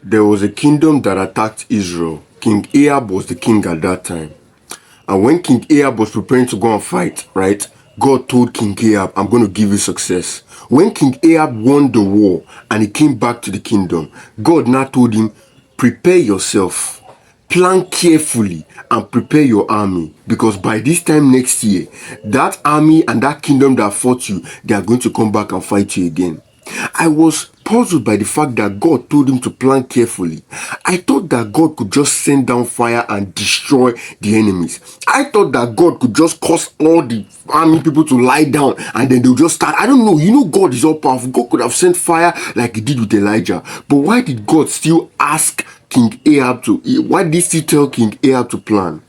There was a kingdom that attacked Israel. King Ahab was the king at that time. And when King Ahab was preparing to go and fight, right, God told King Ahab, I'm going to give you success. When King Ahab won the war and he came back to the kingdom, God now told him, prepare yourself, plan carefully and prepare your army, because by this time next year, that army and that kingdom that fought you, they are going to come back and fight you again. I was puzzled by the fact that God told him to plan carefully. I thought that God could just send down fire and destroy the enemies. I thought that God could just cause all the army people to lie down and then they'll just start. I don't know. You know, God is all powerful. God could have sent fire like he did with Elijah. But why did God still ask King Ahab to, why did he still tell King Ahab to plan?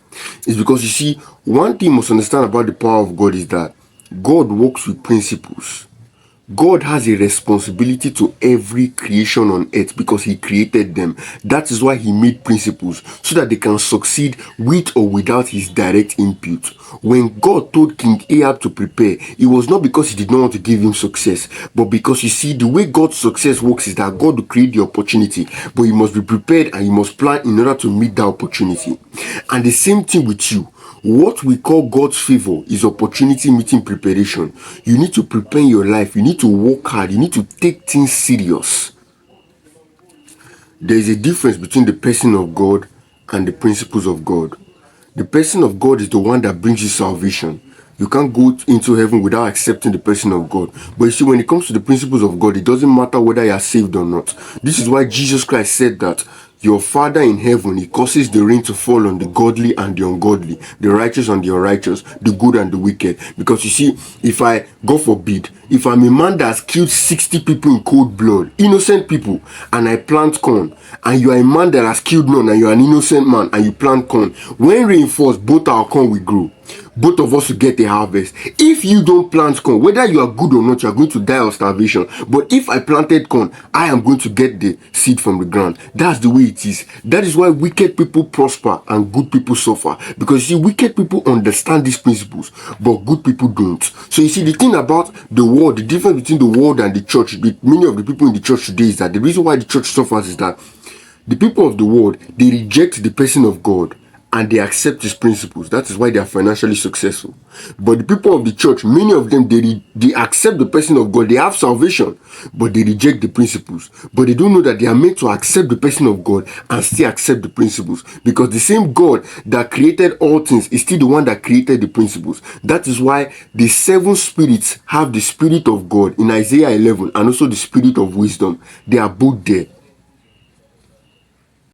It's because, you see, one thing you must understand about the power of God is that God works with principles. God has a responsibility to every creation on earth because he created them. That is why he made principles, so that they can succeed with or without his direct input. When God told King Ahab to prepare, it was not because he did not want to give him success, but because, you see, the way God's success works is that God will create the opportunity, but you must be prepared and you must plan in order to meet that opportunity. And the same thing with you. What we call God's favor is opportunity meeting preparation. You need to prepare your life. You need to work hard. You need to take things serious. There is a difference between the person of God and the principles of God. The person of God is the one that brings you salvation. You can't go into heaven without accepting the person of God. But you see, when it comes to the principles of God, it doesn't matter whether you are saved or not. This is why Jesus Christ said that your Father in heaven, he causes the rain to fall on the godly and the ungodly, the righteous and the unrighteous, the good and the wicked. Because you see, if I, God forbid, if I'm a man that has killed 60 people in cold blood, innocent people, and I plant corn, and you are a man that has killed none, and you are an innocent man, and you plant corn, when rain falls, both our corn will grow. Both of us will get a harvest. If you don't plant corn, whether you are good or not, you are going to die of starvation. But if I planted corn, I am going to get the seed from the ground. That's the way it is. That is why wicked people prosper and good people suffer. Because you see, wicked people understand these principles, but good people don't. So you see, the thing about the world, the difference between the world and the church, many of the people in the church today, is that the reason why the church suffers is that the people of the world, they reject the person of God and they accept his principles. That is why they are financially successful. But the people of the church, many of them, they accept the person of God. They have salvation, but they reject the principles. But they don't know that they are meant to accept the person of God and still accept the principles. Because the same God that created all things is still the one that created the principles. That is why the 7 spirits have the spirit of God in Isaiah 11 and also the spirit of wisdom. They are both there.